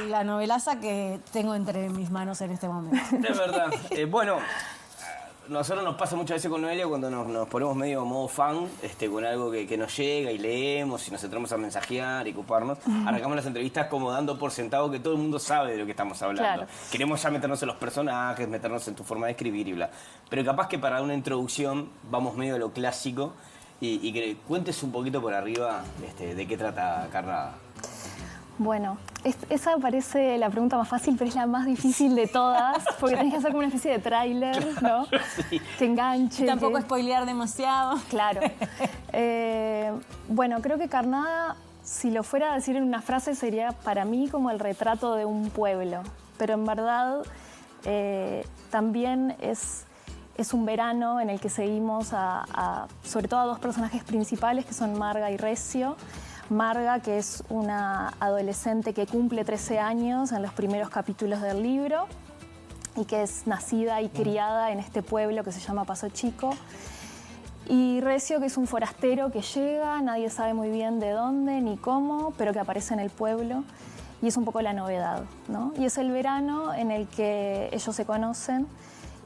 la novelaza que tengo entre mis manos en este momento. Es verdad. Bueno, nosotros nos pasa muchas veces con Noelia cuando nos ponemos medio modo fan, con algo que nos llega y leemos y nos entramos a mensajear y ocuparnos. Arrancamos las entrevistas como dando por sentado que todo el mundo sabe de lo que estamos hablando. Claro. Queremos ya meternos en los personajes, meternos en tu forma de escribir y bla. Pero capaz que para una introducción vamos medio a lo clásico y que cuentes un poquito por arriba de qué trata Carnada. Bueno, esa parece la pregunta más fácil, pero es la más difícil de todas, porque tenés que hacer como una especie de tráiler, ¿no? Sí. Que enganche. Tampoco spoilear demasiado. Claro. Bueno, creo que Carnada, si lo fuera a decir en una frase, sería para mí como el retrato de un pueblo. Pero en verdad también es un verano en el que seguimos sobre todo a dos personajes principales, que son Marga y Recio. Marga, que es una adolescente que cumple 13 años en los primeros capítulos del libro y que es nacida y criada en este pueblo que se llama Paso Chico. Y Recio, que es un forastero que llega, nadie sabe muy bien de dónde ni cómo, pero que aparece en el pueblo y es un poco la novedad, ¿no? Y es el verano en el que ellos se conocen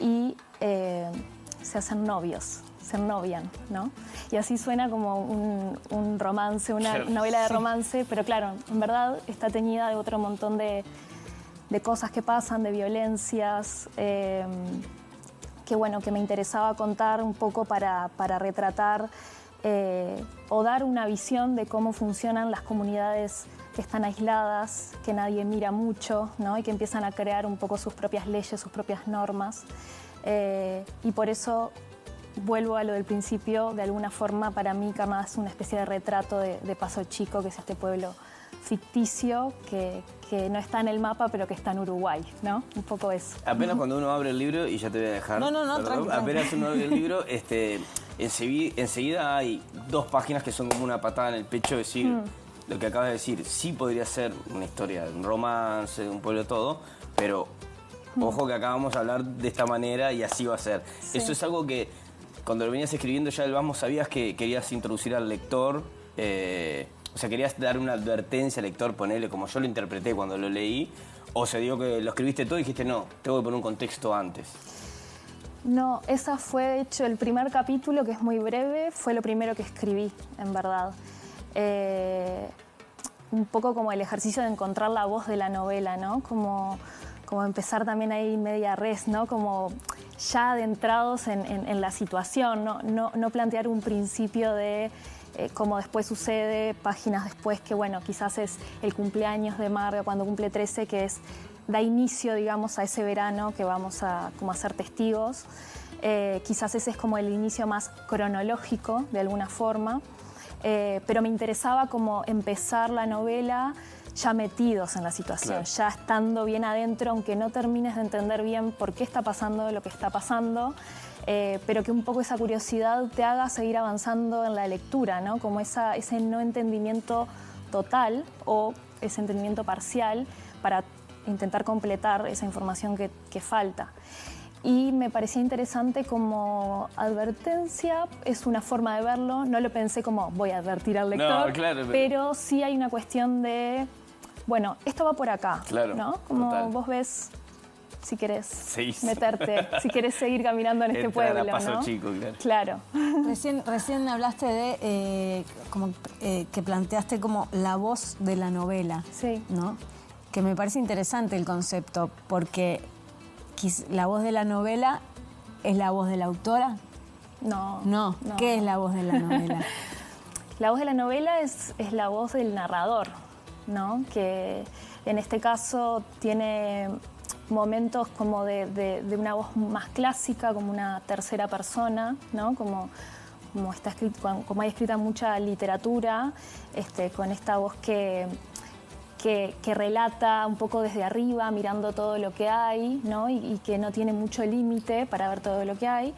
y se hacen novios. Se novian, ¿no? Y así suena como un romance, una novela de romance, pero claro, en verdad está teñida de otro montón de cosas que pasan, de violencias, que me interesaba contar un poco para retratar o dar una visión de cómo funcionan las comunidades que están aisladas, que nadie mira mucho, ¿no? Y que empiezan a crear un poco sus propias leyes, sus propias normas. Y por eso vuelvo a lo del principio, de alguna forma para mí Carnada es una especie de retrato de Paso Chico, que es este pueblo ficticio que no está en el mapa, pero que está en Uruguay, ¿no? Un poco eso. Apenas cuando uno abre el libro, y ya te voy a dejar... No, perdón, tranqui. apenas uno abre el libro, enseguida hay 2 páginas que son como una patada en el pecho, decir, lo que acabas de decir, sí podría ser una historia, un romance, de un pueblo, todo, pero ojo que acá vamos a hablar de esta manera y así va a ser. Sí. Eso es algo que cuando lo venías escribiendo ya del Vamos sabías que querías introducir al lector, o sea, querías dar una advertencia al lector, ponerle como yo lo interpreté cuando lo leí, o se dio que lo escribiste todo y dijiste, no, tengo que poner un contexto antes. No, esa fue de hecho el primer capítulo, que es muy breve, fue lo primero que escribí, en verdad. Un poco como el ejercicio de encontrar la voz de la novela, ¿no? Como empezar también ahí media res, ¿no? Como ya adentrados en la situación, no plantear un principio de como después sucede, páginas después, que bueno, quizás es el cumpleaños de Marga cuando cumple 13, que da inicio, digamos, a ese verano que vamos a ser testigos. Quizás ese es como el inicio más cronológico, de alguna forma, pero me interesaba como empezar la novela ya metidos en la situación, ya estando bien adentro, aunque no termines de entender bien por qué está pasando lo que está pasando, pero que un poco esa curiosidad te haga seguir avanzando en la lectura, ¿no? Como ese no entendimiento total o ese entendimiento parcial para intentar completar esa información que falta. Y me parecía interesante como advertencia, es una forma de verlo, no lo pensé como voy a advertir al lector, No, claro, pero sí hay una cuestión de, bueno, esto va por acá, claro, ¿no? Como total. Vos ves, si querés Sí. meterte, si querés seguir caminando en este Entrar pueblo, a Paso ¿no? Chico, claro. Recién hablaste de que planteaste como la voz de la novela, Sí. ¿no? Que me parece interesante el concepto, porque la voz de la novela es la voz de la autora. No. ¿Qué es la voz de la novela? La voz de la novela es la voz del narrador, ¿no? Que en este caso tiene momentos como de una voz más clásica, como una tercera persona, ¿no? Como está escrito, como hay escrita mucha literatura, con esta voz que relata un poco desde arriba, mirando todo lo que hay, ¿no? Y que no tiene mucho límite para ver todo lo que hay.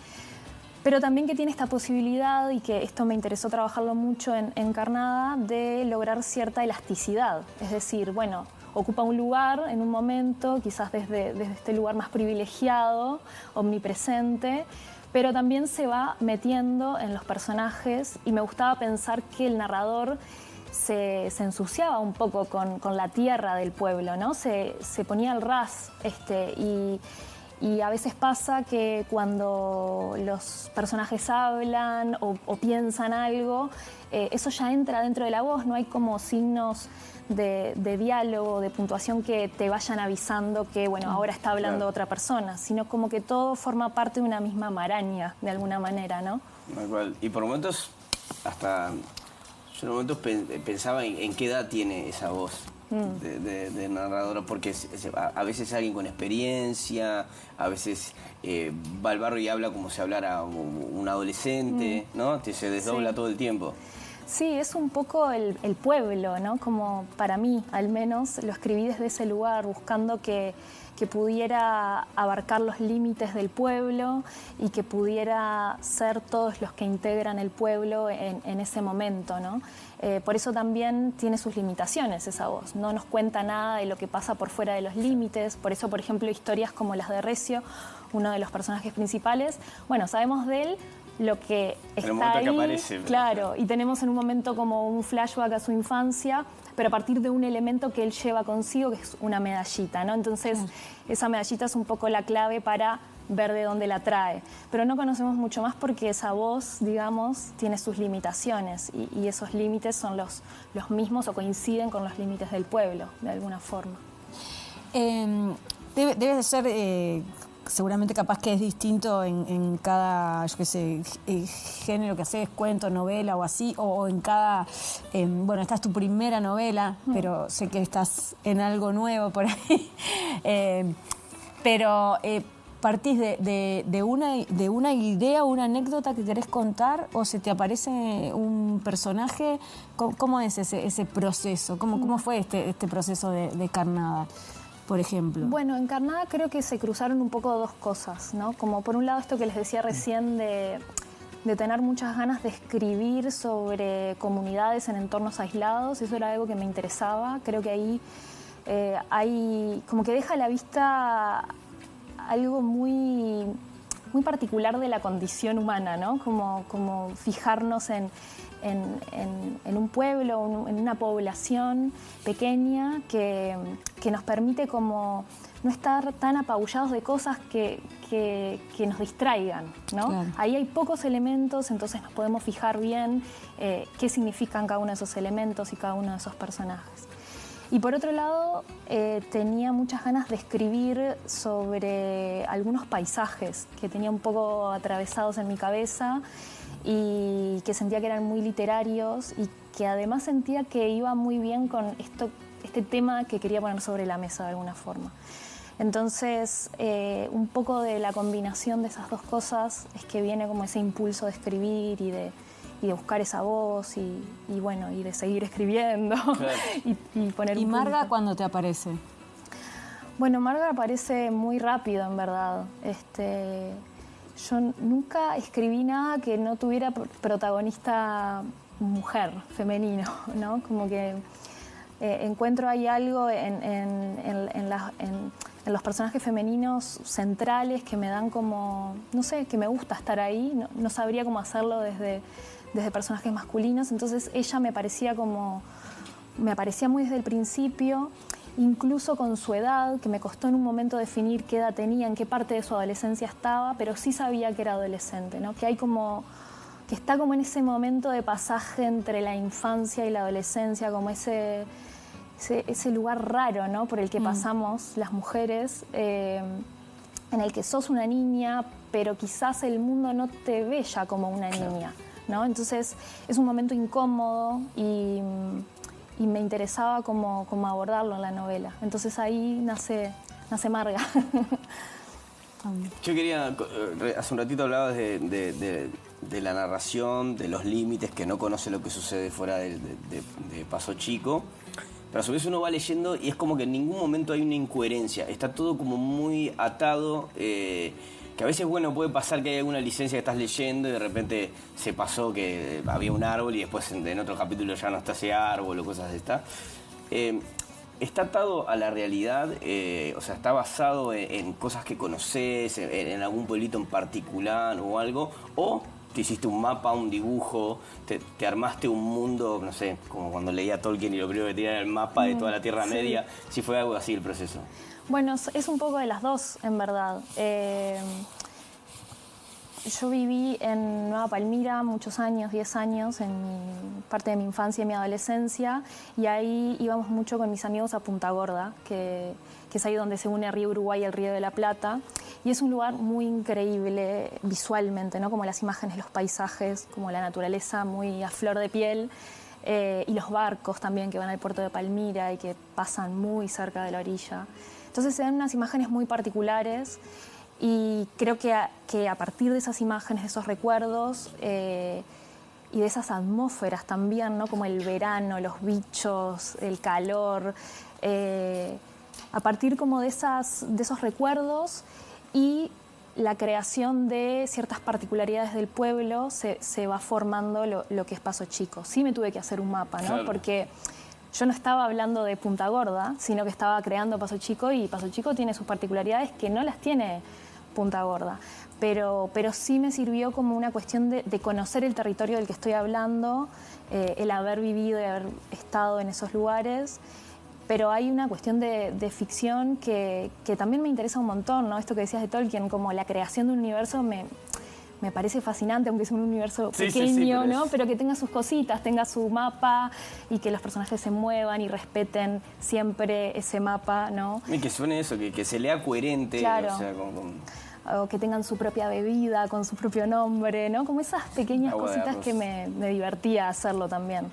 Pero también que tiene esta posibilidad, y que esto me interesó trabajarlo mucho en Carnada, de lograr cierta elasticidad. Es decir, bueno, ocupa un lugar en un momento, quizás desde este lugar más privilegiado, omnipresente, pero también se va metiendo en los personajes, y me gustaba pensar que el narrador se ensuciaba un poco con la tierra del pueblo, ¿no? Se ponía al ras, y a veces pasa que cuando los personajes hablan o piensan algo, eso ya entra dentro de la voz, no hay como signos de diálogo, de puntuación que te vayan avisando que, bueno, ahora está hablando otra persona, sino como que todo forma parte de una misma maraña, de alguna manera, ¿no? Y por momentos, yo en momentos pensaba en qué edad tiene esa voz de narradora, porque a veces alguien con experiencia, a veces va al barrio y habla como si hablara un adolescente, ¿no? Se desdobla todo el tiempo. Sí, es un poco el pueblo, ¿no? Como para mí, al menos, lo escribí desde ese lugar, buscando que pudiera abarcar los límites del pueblo y que pudiera ser todos los que integran el pueblo en ese momento, ¿no? Por eso también tiene sus limitaciones esa voz, no nos cuenta nada de lo que pasa por fuera de los límites, por eso, por ejemplo, historias como las de Recio, uno de los personajes principales, bueno, sabemos de él lo que está ahí, que aparece, claro, y tenemos en un momento como un flashback a su infancia, pero a partir de un elemento que él lleva consigo, que es una medallita, ¿no? Entonces, esa medallita es un poco la clave para ver de dónde la trae. Pero no conocemos mucho más porque esa voz, digamos, tiene sus limitaciones y esos límites son los mismos o coinciden con los límites del pueblo, de alguna forma. Debe de ser... seguramente capaz que es distinto en cada, yo qué sé, género que haces, cuento, novela o así, o en cada, bueno, esta es tu primera novela, pero sé que estás en algo nuevo por ahí, pero ¿partís de una idea o una anécdota que querés contar o se te aparece un personaje? ¿Cómo es ese proceso? ¿Cómo fue este proceso de Carnada, por ejemplo? Bueno, en Carnada creo que se cruzaron un poco dos cosas, ¿no? Como por un lado esto que les decía recién de tener muchas ganas de escribir sobre comunidades en entornos aislados, eso era algo que me interesaba. Creo que ahí hay, como que deja a la vista algo muy particular de la condición humana, ¿no? Como fijarnos en un pueblo, en una población pequeña que nos permite como no estar tan apabullados de cosas que nos distraigan, ¿no? Claro. Ahí hay pocos elementos, entonces nos podemos fijar bien qué significan cada uno de esos elementos y cada uno de esos personajes. Y por otro lado, tenía muchas ganas de escribir sobre algunos paisajes que tenía un poco atravesados en mi cabeza y que sentía que eran muy literarios y que además sentía que iba muy bien con este tema que quería poner sobre la mesa de alguna forma. Entonces, un poco de la combinación de esas dos cosas es que viene como ese impulso de escribir y de buscar esa voz y bueno, y de seguir escribiendo. Claro. y poner ¿Y un Marga punto. cuándo te aparece? Bueno, Marga aparece muy rápido, en verdad. Yo nunca escribí nada que no tuviera protagonista mujer, femenino, ¿no? Como que encuentro ahí algo en los personajes femeninos centrales que me dan como, no sé, que me gusta estar ahí. No sabría cómo hacerlo desde personajes masculinos, entonces ella me aparecía muy desde el principio, incluso con su edad, que me costó en un momento definir qué edad tenía, en qué parte de su adolescencia estaba, pero sí sabía que era adolescente, ¿no? Que está como en ese momento de pasaje entre la infancia y la adolescencia, como ese lugar raro, ¿no? Por el que pasamos las mujeres, en el que sos una niña, pero quizás el mundo no te ve ya como una niña, ¿no? Entonces es un momento incómodo y me interesaba cómo abordarlo en la novela. Entonces ahí nace Marga. Yo quería, hace un ratito hablabas de la narración, de los límites, que no conoce lo que sucede fuera de Paso Chico, pero a su vez uno va leyendo y es como que en ningún momento hay una incoherencia, está todo como muy atado, que a veces, bueno, puede pasar que hay alguna licencia que estás leyendo y de repente se pasó que había un árbol y después en otro capítulo ya no está ese árbol o cosas de esta. ¿Está atado a la realidad? O sea, ¿está basado en cosas que conoces, en algún pueblito en particular o algo? ¿O te hiciste un mapa, un dibujo, te armaste un mundo, no sé, como cuando leía Tolkien y lo primero que tenía era el mapa de toda la Tierra Media, si fue algo así el proceso. Bueno, es un poco de las dos, en verdad. Yo viví en Nueva Palmira muchos años, 10 años, en parte de mi infancia y mi adolescencia, y ahí íbamos mucho con mis amigos a Punta Gorda, que es ahí donde se une el río Uruguay y el río de la Plata, y es un lugar muy increíble visualmente, ¿no? Como las imágenes, los paisajes, como la naturaleza muy a flor de piel, y los barcos también que van al puerto de Palmira y que pasan muy cerca de la orilla. Entonces se dan unas imágenes muy particulares. Y creo que a partir de esas imágenes, de esos recuerdos y de esas atmósferas también, ¿no? Como el verano, los bichos, el calor, a partir como de esos recuerdos y la creación de ciertas particularidades del pueblo se va formando lo que es Paso Chico. Sí me tuve que hacer un mapa, ¿no? Claro. Porque yo no estaba hablando de Punta Gorda, sino que estaba creando Paso Chico, y Paso Chico tiene sus particularidades que no las tiene Punta Gorda, pero sí me sirvió como una cuestión de conocer el territorio del que estoy hablando, el haber vivido y haber estado en esos lugares, pero hay una cuestión de ficción que también me interesa un montón, ¿no? Esto que decías de Tolkien, como la creación de un universo me parece fascinante, aunque es un universo pequeño, pero ¿no? Pero que tenga sus cositas, tenga su mapa y que los personajes se muevan y respeten siempre ese mapa, ¿no? Y que suene eso, que se lea coherente, Claro. o sea, O que tengan su propia bebida, con su propio nombre, ¿no? Como esas pequeñas Agua de cositas arroz. que me divertía hacerlo también.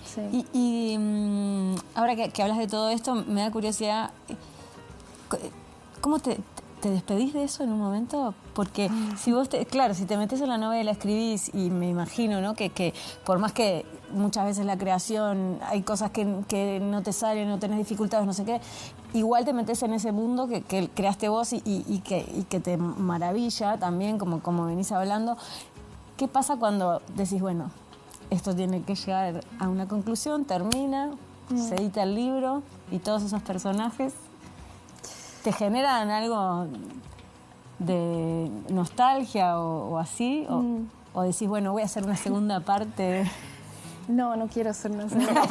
Sí. Y ahora que hablas de todo esto, me da curiosidad, ¿cómo te despedís de eso en un momento? Porque si vos, claro, si te metes en la novela, escribís, y me imagino, ¿no? Que por más que muchas veces la creación, hay cosas que no te salen, no tenés dificultades, no sé qué, igual te metes en ese mundo que creaste vos y que te maravilla también, como venís hablando. ¿Qué pasa cuando decís, bueno, esto tiene que llegar a una conclusión, termina, se edita el libro y todos esos personajes te generan algo de nostalgia o así? O decís, bueno, voy a hacer una segunda parte? No quiero hacer una segunda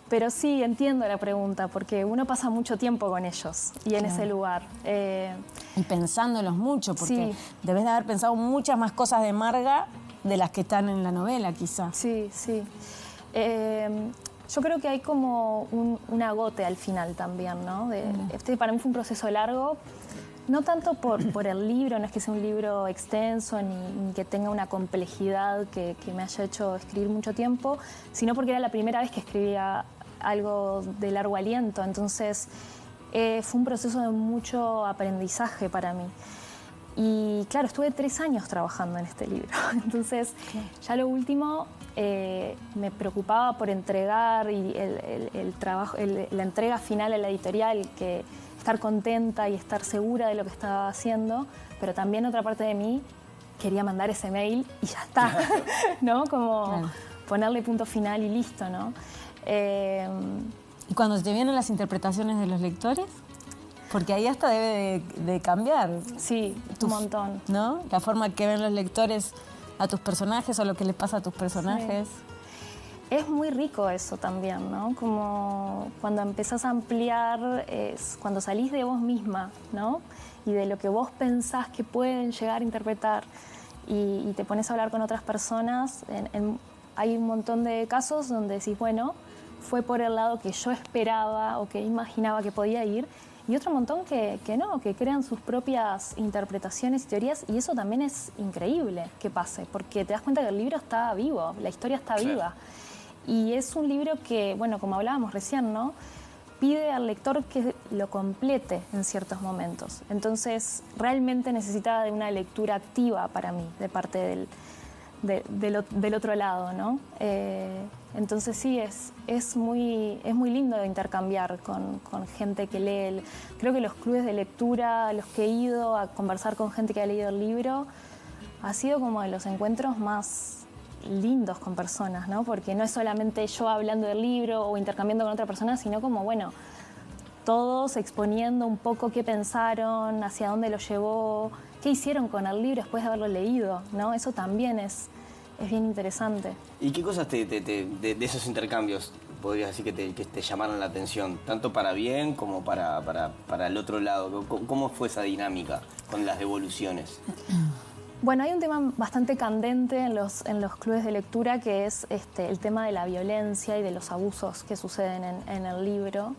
pero sí, entiendo la pregunta, porque uno pasa mucho tiempo con ellos y en ese lugar. Y pensándolos mucho, porque Sí. debes de haber pensado muchas más cosas de Marga de las que están en la novela, quizás. Sí. Yo creo que hay como un agote al final también, ¿no? Este para mí fue un proceso largo, no tanto por el libro, no es que sea un libro extenso ni que tenga una complejidad que me haya hecho escribir mucho tiempo, sino porque era la primera vez que escribía algo de largo aliento, entonces fue un proceso de mucho aprendizaje para mí. Y claro, estuve 3 años trabajando en este libro, entonces ya lo último me preocupaba por entregar y el trabajo, la entrega final a la editorial, que estar contenta y estar segura de lo que estaba haciendo, pero también otra parte de mí quería mandar ese mail y ya está, ¿no? Como ponerle punto final y listo, ¿no? ¿Y cuando te vienen las interpretaciones de los lectores? Porque ahí hasta debe de cambiar. Sí, un montón. ¿No? La forma que ven los lectores a tus personajes o lo que les pasa a tus personajes. Sí. Es muy rico eso también, ¿no? Como cuando empezás a ampliar, es cuando salís de vos misma, ¿no? Y de lo que vos pensás que pueden llegar a interpretar y te pones a hablar con otras personas. Hay un montón de casos donde decís, bueno, fue por el lado que yo esperaba o que imaginaba que podía ir, y otro montón que no, que crean sus propias interpretaciones y teorías, y eso también es increíble que pase, porque te das cuenta que el libro está vivo, la historia está viva. Y es un libro que, bueno, como hablábamos recién, ¿no? Pide al lector que lo complete en ciertos momentos. Entonces, realmente necesitaba de una lectura activa para mí, de parte del otro lado, ¿no? Entonces sí, es muy lindo de intercambiar con gente que lee. Creo que los clubes de lectura, los que he ido a conversar con gente que ha leído el libro, ha sido como de los encuentros más lindos con personas, ¿no? Porque no es solamente yo hablando del libro o intercambiando con otra persona, sino como, bueno, todos exponiendo un poco qué pensaron, hacia dónde lo llevó qué hicieron con el libro después de haberlo leído, ¿no? Eso también es bien interesante. ¿Y qué cosas de esos intercambios podrías decir que te llamaron la atención? Tanto para bien como para el otro lado. ¿Cómo fue esa dinámica con las devoluciones? Bueno, hay un tema bastante candente en los clubes de lectura, que es el tema de la violencia y de los abusos que suceden en el libro.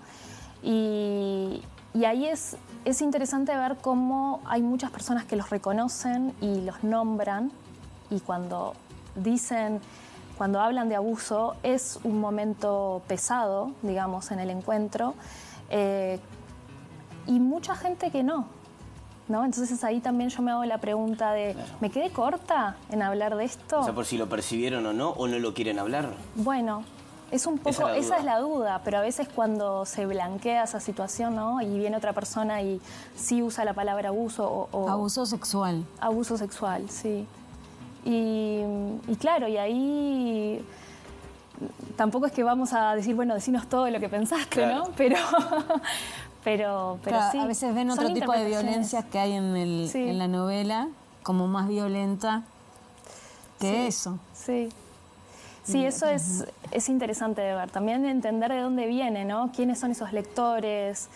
Y ahí es interesante ver cómo hay muchas personas que los reconocen y los nombran, y cuando hablan de abuso es un momento pesado, digamos, en el encuentro, y mucha gente que no. Entonces ahí también yo me hago la pregunta de, claro, ¿me quedé corta en hablar de esto? O sea, por si lo percibieron o no lo quieren hablar. Bueno, es un poco, esa es la duda, pero a veces cuando se blanquea esa situación, ¿no? Y viene otra persona y sí usa la palabra abuso o abuso sexual. Abuso sexual, sí. Y claro, y ahí tampoco es que vamos a decir, bueno, decinos todo lo que pensaste, claro, ¿no? Pero claro, sí. A veces ven otro tipo de violencias que hay en la novela, como más violenta que eso. Sí. Sí, eso es interesante de ver. También entender de dónde viene, ¿no? ¿Quiénes son esos lectores?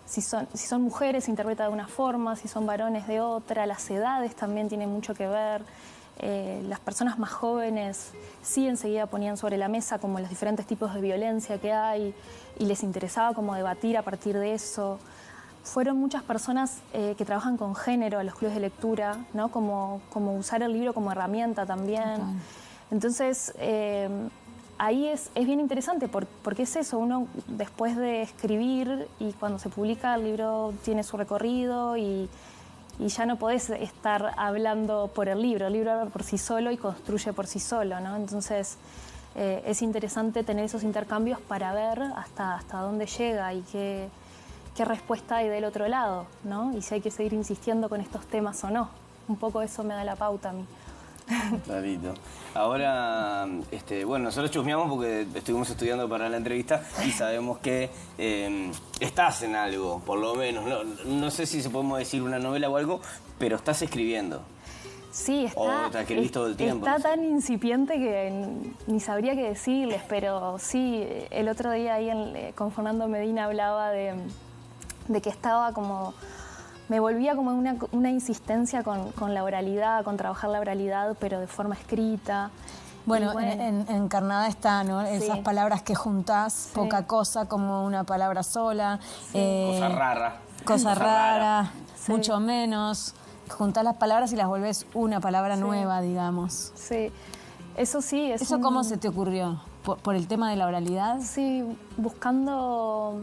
Si son mujeres, se interpreta de una forma, si son varones de otra. Las edades también tienen mucho que ver. Las personas más jóvenes sí enseguida ponían sobre la mesa como los diferentes tipos de violencia que hay y les interesaba como debatir a partir de eso. Fueron muchas personas que trabajan con género en los clubes de lectura, ¿no? Como usar el libro como herramienta también. Total. Entonces, ahí es bien interesante porque es eso, uno después de escribir y cuando se publica el libro tiene su recorrido y ya no podés estar hablando por el libro habla por sí solo y construye por sí solo, ¿no? Entonces es interesante tener esos intercambios para ver hasta dónde llega y qué respuesta hay del otro lado, ¿no? Y si hay que seguir insistiendo con estos temas o no. Un poco eso me da la pauta a mí. Clarito. Ahora, bueno, nosotros chusmeamos porque estuvimos estudiando para la entrevista y sabemos que estás en algo, por lo menos. No sé si se podemos decir una novela o algo, pero estás escribiendo. Sí, está. O te escribís todo el tiempo. Está tan incipiente que ni sabría qué decirles, pero sí, el otro día ahí con Medina hablaba de que estaba como... Me volvía como una insistencia con la oralidad, con trabajar la oralidad, pero de forma escrita. Bueno, en Encarnada está, ¿no? Esas sí, palabras que juntás, sí, poca cosa como una palabra sola. Sí. Cosa rara. Cosa rara, sí, mucho menos. Juntás las palabras y las volvés una palabra, sí, nueva, digamos. Sí, eso sí. ¿Eso cómo se te ocurrió? ¿Por el tema de la oralidad? Sí, buscando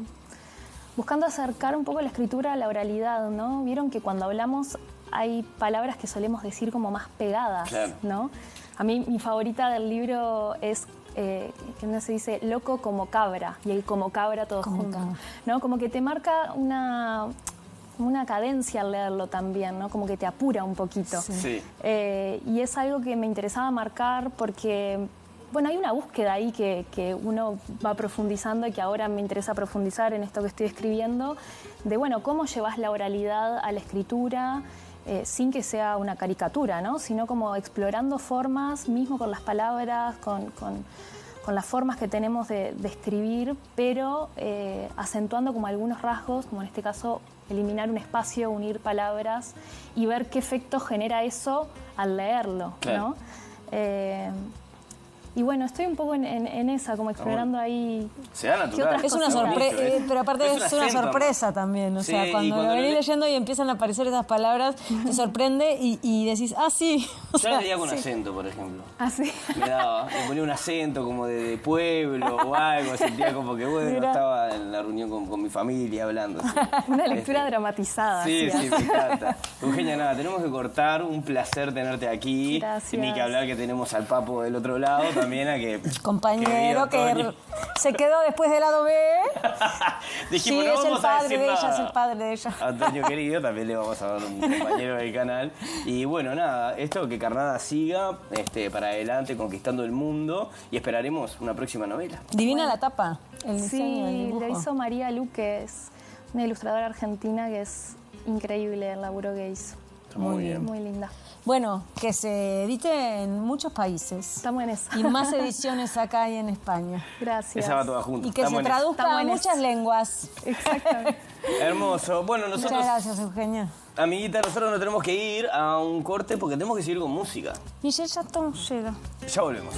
acercar un poco la escritura a la oralidad, ¿no? Vieron que cuando hablamos hay palabras que solemos decir como más pegadas, claro, ¿no? A mí mi favorita del libro es, que no se dice, loco como cabra, y el como cabra todo junto, ¿no? Como que te marca una cadencia al leerlo también, ¿no? Como que te apura un poquito. Sí. Y es algo que me interesaba marcar porque... Bueno, hay una búsqueda ahí que uno va profundizando y que ahora me interesa profundizar en esto que estoy escribiendo, de, bueno, cómo llevas la oralidad a la escritura sin que sea una caricatura, ¿no? Sino como explorando formas, mismo con las palabras, con las formas que tenemos de escribir, pero acentuando como algunos rasgos, como en este caso eliminar un espacio, unir palabras y ver qué efecto genera eso al leerlo, claro, ¿no? Y bueno, estoy un poco en esa, como explorando ahí... Se da natural. Es una sorpresa, pero aparte es una sorpresa también. O sea, cuando lo venís leyendo y empiezan a aparecer esas palabras, te sorprende y decís, ah, sí. Yo la leía con acento, por ejemplo. ¿Ah, sí? Me ponía un acento como de pueblo o algo, sentía como que, bueno, estaba en la reunión con mi familia hablando. Así. Una lectura dramatizada. Sí, me encanta. Eugenia, nada, tenemos que cortar. Un placer tenerte aquí. Gracias. Ni que hablar que tenemos al Papo del otro lado. También a que... Compañero que se quedó después del lado B. Dijimos, sí, no es vamos el padre a decir de nada. ella, es el padre de ella. Antonio querido, también le vamos a dar un compañero del canal. Y bueno, nada, esto que Carnada siga para adelante, conquistando el mundo. Y esperaremos una próxima novela. Divina la tapa, el diseño, el Sí, dibujo. lo hizo María Lu, que es una ilustradora argentina que es increíble el laburo que hizo. Muy bien. Muy linda. Bueno, que se edite en muchos países. Estamos en eso. Y más ediciones acá y en España. Gracias. Esa va toda junta. Y que se Estamos en eso. traduzca Estamos a en muchas eso. lenguas. Exactamente. Hermoso. Bueno, Muchas nosotros, gracias, Eugenia. amiguita, nosotros nos tenemos que ir a un corte porque tenemos que seguir con música. Michelle Chaton llega. Ya volvemos.